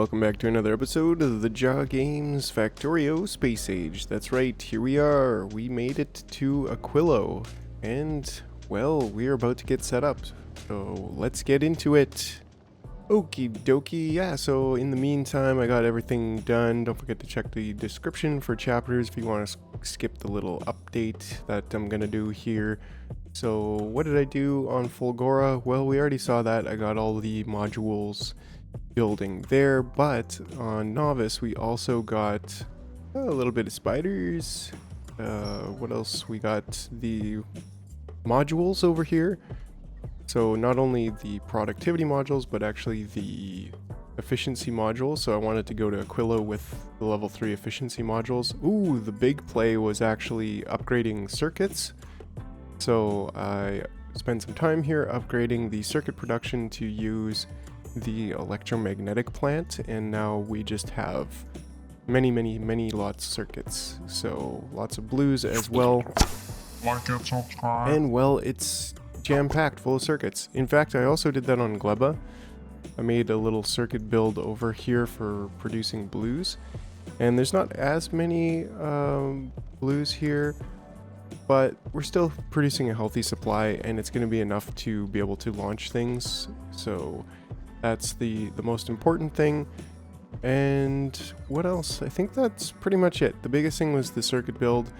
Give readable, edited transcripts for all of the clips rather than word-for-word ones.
welcome back to another episode of the Jaw Games Factorio Space Age. That's right, here we are. We made it to Aquilo, and, well, we are about to get set up. So, let's get into it. Okie dokie, yeah, so in the meantime, I got everything done. Don't forget to check the description for chapters if you want to skip the little update that I'm gonna do here. So, what did I do on Fulgora? Well, we already saw that. I got all the modules building there, but on Novice we also got a little bit of spiders. What else? We got the modules over here. So not only the productivity modules, but actually the efficiency module. So I wanted to go to Aquilo with the level 3 efficiency modules. Ooh, the big play was actually upgrading circuits. So I spent some time here upgrading the circuit production to use the electromagnetic plant, and now we just have many lots of circuits. So lots of blues as well. Like and subscribe. And well, it's jam-packed full of circuits. In fact, I also did that on Gleba. I made a little circuit build over here for producing blues, and there's not as many blues here, but we're still producing a healthy supply, and it's going to be enough to be able to launch things. So that's the most important thing. And what else? I think that's pretty much it. The biggest thing was the circuit build.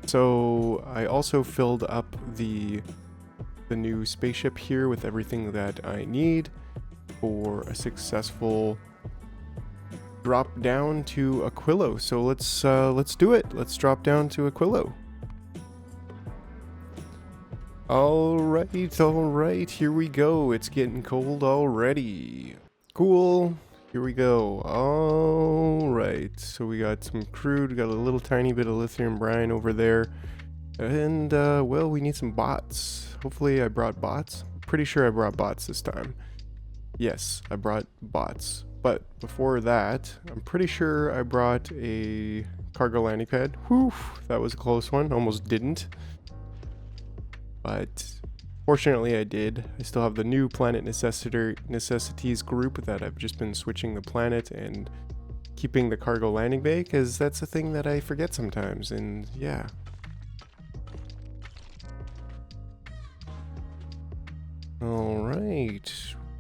So I also filled up the new spaceship here with everything that I need for a successful drop down to Aquilo. So let's do it. Let's drop down to Aquilo. Alright, here we go. It's getting cold already. Cool. Here we go. Alright, so we got some crude, got a little tiny bit of lithium brine over there. And, well, we need some bots. Hopefully I brought bots. Pretty sure I brought bots this time. Yes, I brought bots. But before that, I'm pretty sure I brought a cargo landing pad. Whew, that was a close one. Almost didn't. But fortunately I did. I still have the new planet necessities group that I've just been switching the planet and keeping the cargo landing bay, because that's a thing that I forget sometimes, and yeah. Alright,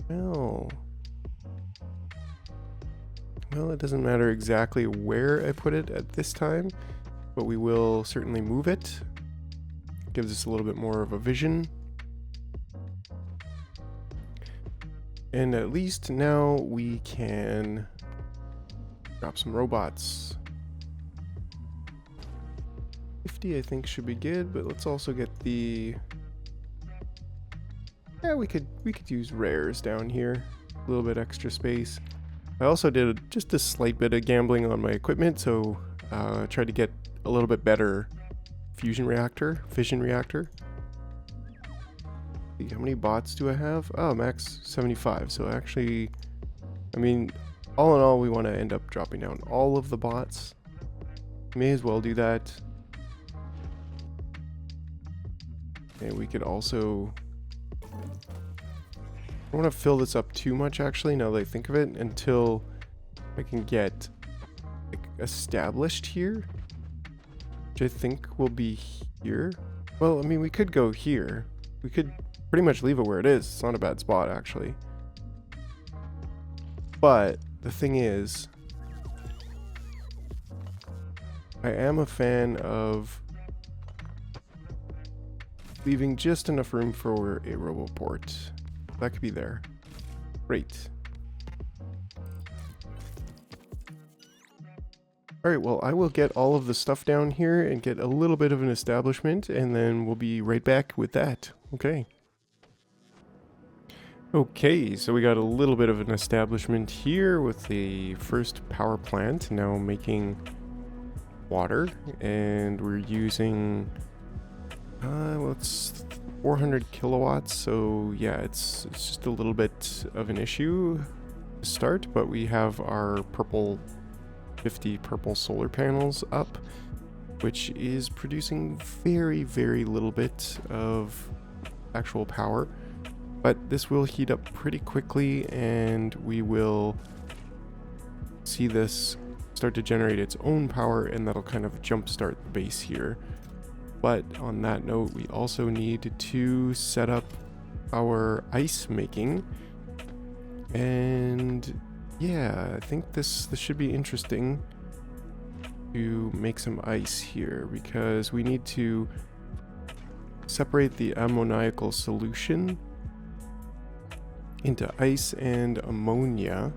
well, it doesn't matter exactly where I put it at this time, but we will certainly move it. Gives us a little bit more of a vision. And at least now we can drop some robots. 50 I think should be good, but let's also get the... Yeah, we could use rares down here. A little bit extra space. I also did just a slight bit of gambling on my equipment, so I tried to get a little bit better fission reactor. How many bots do I have? Oh, max 75. So actually, I mean, all in all, we want to end up dropping down all of the bots. May as well do that. And we could also... I don't want to fill this up too much, actually, now that I think of it, until I can get like established here. I think will be here. Well, I mean, we could go here. We could pretty much leave it where it is. It's not a bad spot, actually. But the thing is, I am a fan of leaving just enough room for a roboport. That could be there. Great. Alright, well, I will get all of the stuff down here and get a little bit of an establishment, and then we'll be right back with that. Okay. Okay, so we got a little bit of an establishment here with the first power plant now making water, and we're using, well, it's 400 kilowatts, so yeah, it's just a little bit of an issue to start, but we have our 50 purple solar panels up, which is producing very little bit of actual power, but this will heat up pretty quickly, and we will see this start to generate its own power, and that'll kind of jumpstart the base here. But on that note, we also need to set up our ice making. And yeah, I think this should be interesting to make some ice here, because we need to separate the ammoniacal solution into ice and ammonia.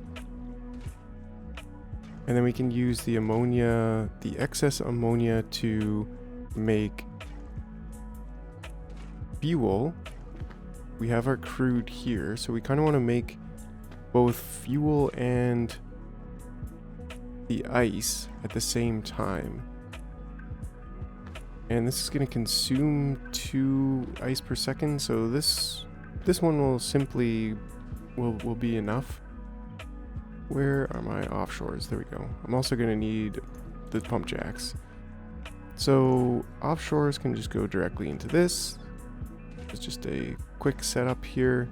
And then we can use the ammonia, the excess ammonia, to make fuel. We have our crude here, so we kind of want to make both fuel and the ice at the same time. And this is going to consume 2 ice per second, so this one will simply will be enough. Where are my offshores? There we go. I'm also going to need the pump jacks. So offshores can just go directly into this. It's just a quick setup here.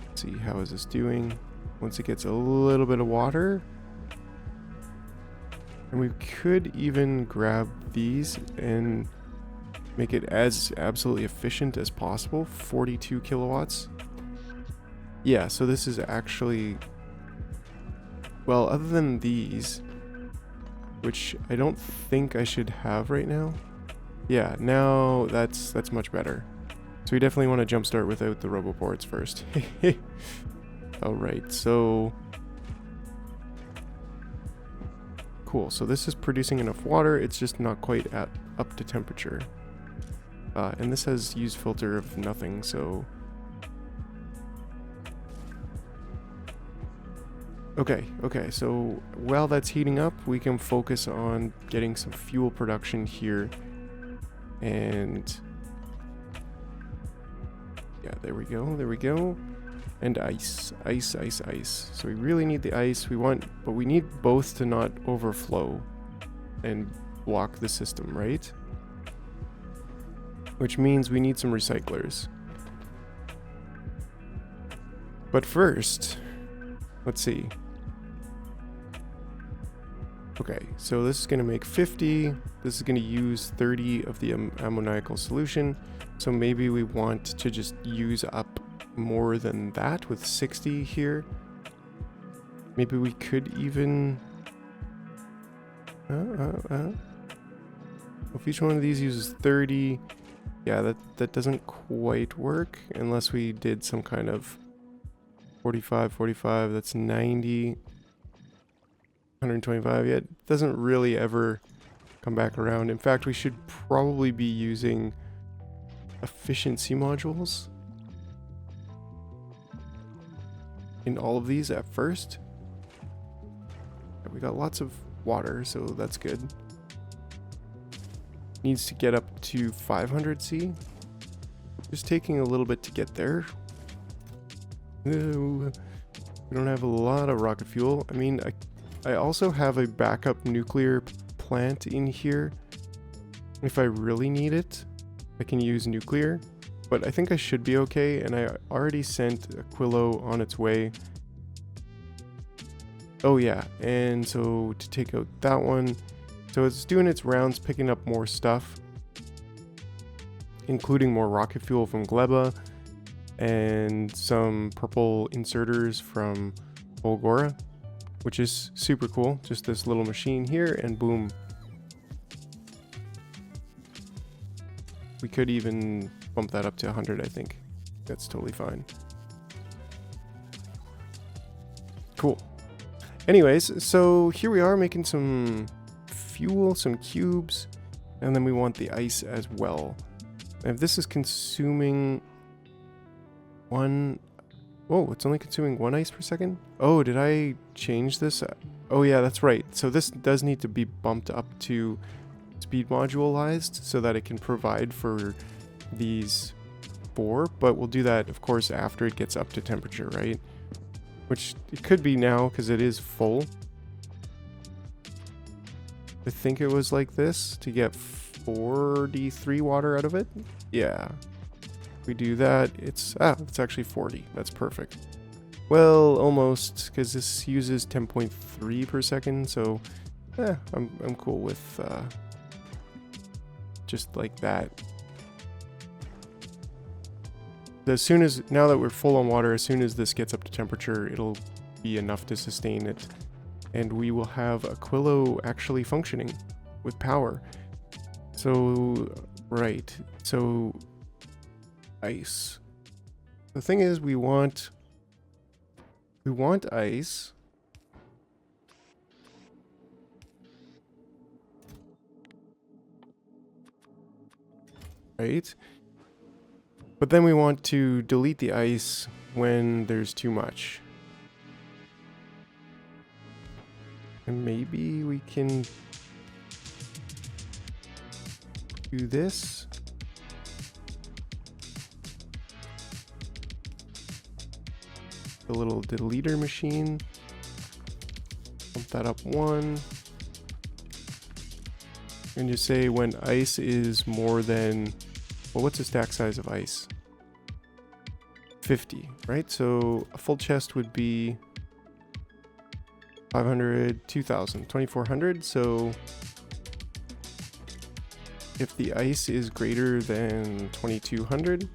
Let's see, how is this doing? Once it gets a little bit of water. And we could even grab these and make it as absolutely efficient as possible. 42 kilowatts. Yeah, so this is actually... Well, other than these, which I don't think I should have right now. Yeah, now that's much better. So we definitely want to jumpstart without the roboports first. Alright, so... Cool, so this is producing enough water, it's just not quite up to temperature. And this has use filter of nothing, so... Okay, so while that's heating up, we can focus on getting some fuel production here. And... yeah, there we go. And ice. So we really need the ice. But we need both to not overflow and block the system, right? Which means we need some recyclers. But first, let's see. Okay, so this is going to make 50. This is going to use 30 of the ammoniacal solution. So maybe we want to just use up more than that with 60 here. Maybe we could even... if each one of these uses 30... Yeah, that doesn't quite work unless we did some kind of 45, that's 90... 125 yet. It doesn't really ever come back around. In fact, we should probably be using efficiency modules in all of these at first. Yeah, we got lots of water, so that's good. Needs to get up to 500 C. Just taking a little bit to get there. We don't have a lot of rocket fuel. I mean, I also have a backup nuclear plant in here. If I really need it, I can use nuclear, but I think I should be okay, and I already sent Aquilo on its way. Oh yeah, and so to take out that one, so it's doing its rounds, picking up more stuff, including more rocket fuel from Gleba, and some purple inserters from Volgora, which is super cool. Just this little machine here, and boom. We could even bump that up to 100, I think. That's totally fine. Cool. Anyways, so here we are making some fuel, some cubes, and then we want the ice as well. And if this is consuming one... Whoa, it's only consuming 1 ice per second? Oh, did I change this? Oh yeah, that's right. So this does need to be bumped up to speed modulized so that it can provide for these 4, but we'll do that, of course, after it gets up to temperature, right? Which it could be now because it is full. I think it was like this to get 43 water out of it. Yeah. We do that, it's actually 40. That's perfect. Well, almost, because this uses 10.3 per second, so I'm cool with just like that. Now that we're full on water, as soon as this gets up to temperature, it'll be enough to sustain it. And we will have Aquilo actually functioning with power. So, right. So, ice. The thing is, we want ice. Right? But then we want to delete the ice when there's too much. And maybe we can do this. The little deleter machine. Bump that up 1. And just say when ice is more than, well, what's the stack size of ice? 50, right? So a full chest would be 500, 2000, 2400. So if the ice is greater than 2200,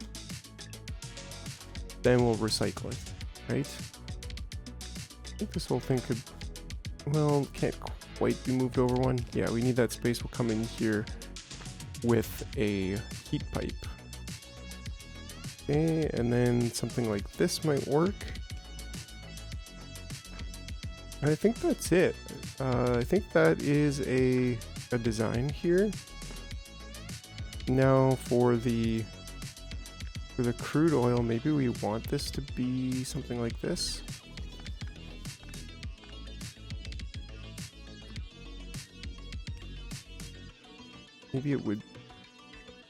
then we'll recycle it, right? I think this whole thing could, well, can't quite be moved over 1. Yeah, we need that space. We'll come in here with a heat pipe. Okay, and then something like this might work. I think that's it. I think that is a design here. Now for the crude oil, maybe we want this to be something like this. Maybe it would,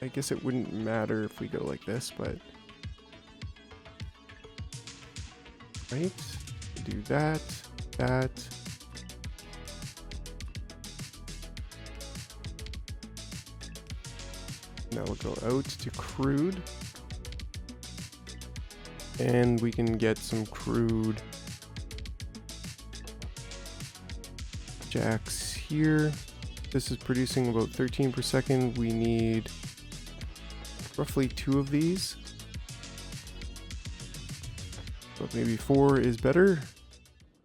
I guess it wouldn't matter if we go like this, but right, do that. Now we'll go out to crude. And we can get some crude jacks here. This is producing about 13 per second. We need roughly 2 of these. But maybe 4 is better.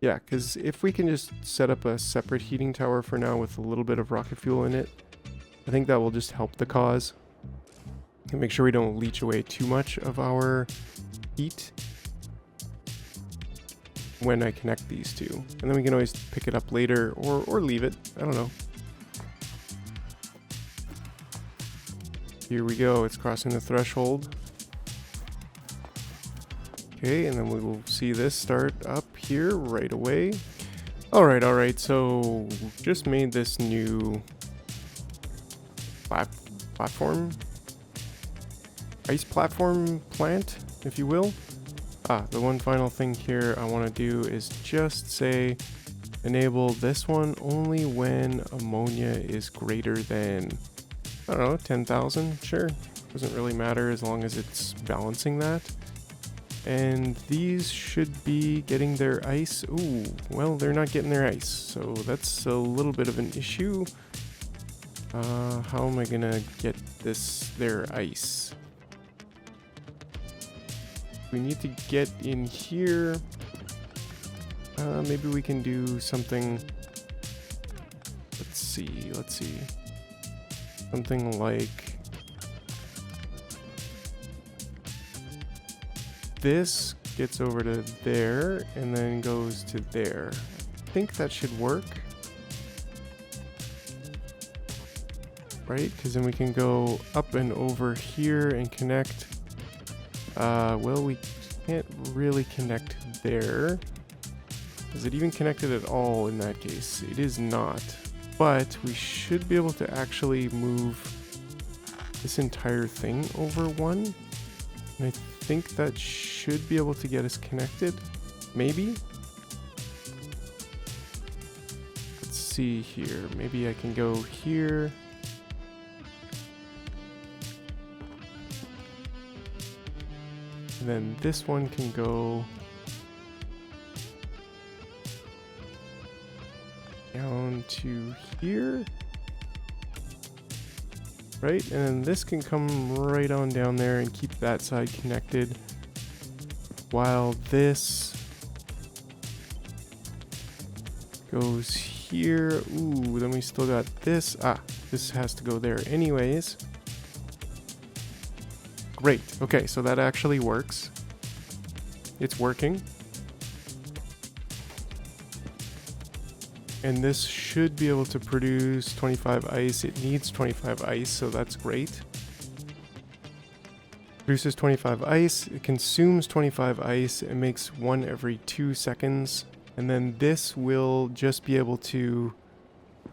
Yeah, because if we can just set up a separate heating tower for now with a little bit of rocket fuel in it, I think that will just help the cause. And make sure we don't leach away too much of our heat when I connect these two. And then we can always pick it up later or leave it. I don't know. Here we go. It's crossing the threshold. Okay, and then we will see this start up here right away. Alright, so just made this new platform, ice platform plant, if you will. The one final thing here I want to do is just say enable this one only when ammonia is greater than, I don't know, 10,000. Sure, doesn't really matter as long as it's balancing that. And these should be getting their ice. Ooh, well, they're not getting their ice, so that's a little bit of an issue. How am I gonna get their ice? We need to get in here. Maybe we can do something. Let's see. Something like this gets over to there and then goes to there. I think that should work. Right? Because then we can go up and over here and connect. Well, we can't really connect there. Is it even connected at all in that case? It is not. But we should be able to actually move this entire thing over 1. And I think that should be able to get us connected. Maybe? Let's see here. Maybe I can go here. And then this one can go down to here. Right, and then this can come right on down there and keep that side connected. While this goes here. Ooh, then we still got this. This has to go there anyways. Great. Okay, so that actually works. It's working. And this should be able to produce 25 ice. It needs 25 ice, so that's great. Produces 25 ice. It consumes 25 ice. It makes one every 2 seconds. And then this will just be able to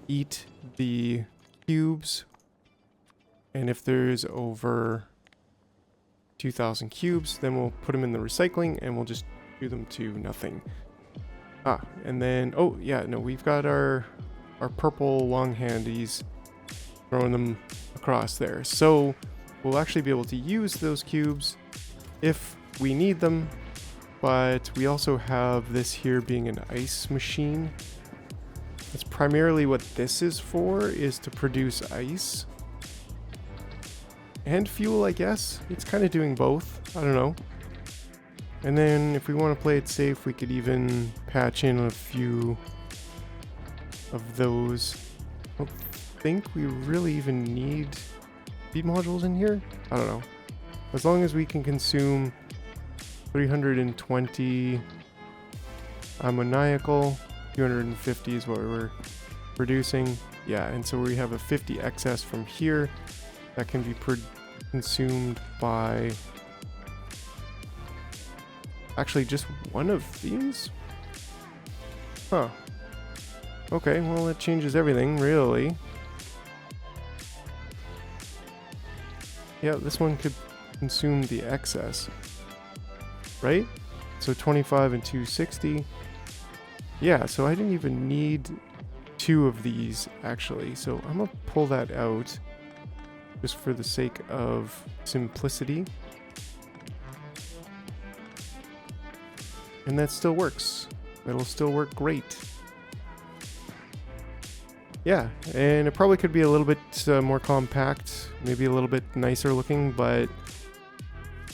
eat the cubes. And if there's over 2,000 cubes, then we'll put them in the recycling and we'll just do them to nothing. And then, oh yeah, no, we've got our purple long handies, throwing them across there. So we'll actually be able to use those cubes if we need them, but we also have this here being an ice machine. That's primarily what this is for, is to produce ice. And fuel, I guess. It's kind of doing both. I don't know. And then if we want to play it safe, we could even patch in a few of those. I don't think we really even need speed modules in here. I don't know. As long as we can consume 320 ammoniacal, 250 is what we're producing. Yeah, and so we have a 50 excess from here that can be consumed by actually just one of these? Huh. Okay, well it changes everything, really. Yeah, this one could consume the excess. Right? So 25 and 260. Yeah, so I didn't even need 2 of these, actually. So I'm gonna pull that out just for the sake of simplicity. And that still works. That'll still work great. Yeah, and it probably could be a little bit more compact, maybe a little bit nicer looking, but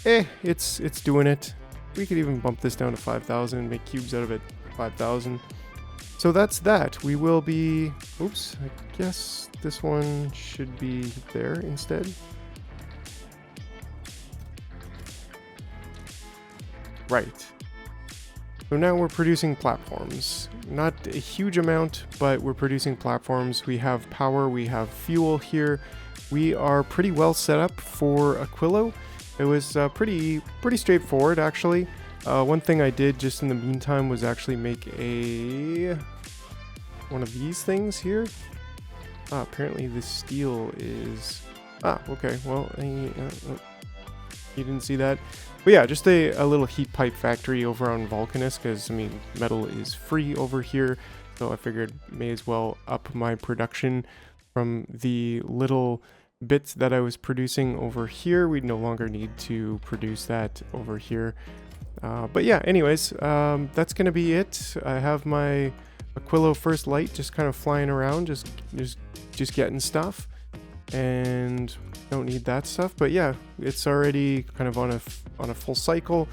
it's doing it. We could even bump this down to 5,000, make cubes out of it, 5,000. So that's that. We will be, oops, I guess this one should be there instead. Right. So now we're producing platforms. Not a huge amount, but we're producing platforms. We have power, we have fuel here. We are pretty well set up for Aquilo. It was pretty straightforward, actually. One thing I did just in the meantime was actually make one of these things here. Apparently the steel is... okay, well, you didn't see that. But yeah, just a little heat pipe factory over on Vulcanus, because, I mean, metal is free over here, so I figured may as well up my production from the little bits that I was producing over here. We no longer need to produce that over here. But yeah, anyways, that's going to be it. I have my Aquilo First Light just kind of flying around, just getting stuff. And don't need that stuff, but yeah, it's already kind of on a full cycle,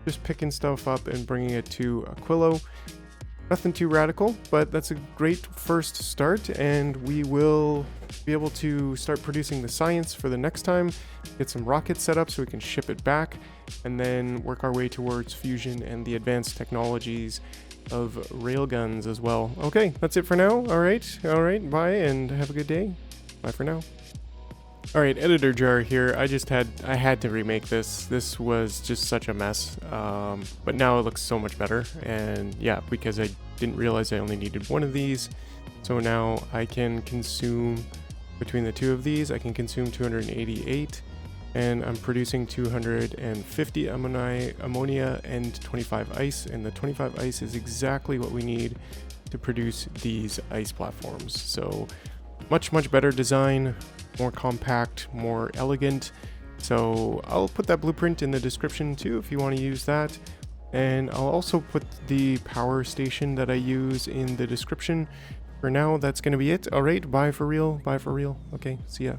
just picking stuff up and bringing it to Aquilo. Nothing too radical, but that's a great first start, and we will be able to start producing the science for the next time, get some rockets set up so we can ship it back, and then work our way towards fusion and the advanced technologies of railguns as well. Okay, that's it for now. All right, bye, and have a good day. Bye for now. Alright, editor jar here. I had to remake this. This was just such a mess. But now it looks so much better. And yeah, because I didn't realize I only needed one of these. So now I can consume, between the two of these, I can consume 288. And I'm producing 250 ammonia and 25 ice. And the 25 ice is exactly what we need to produce these ice platforms. So much better design, more compact, more elegant. So I'll put that blueprint in the description too if you want to use that. And I'll also put the power station that I use in the description. For now, that's gonna be it. Alright, bye for real. Bye for real. Okay, see ya.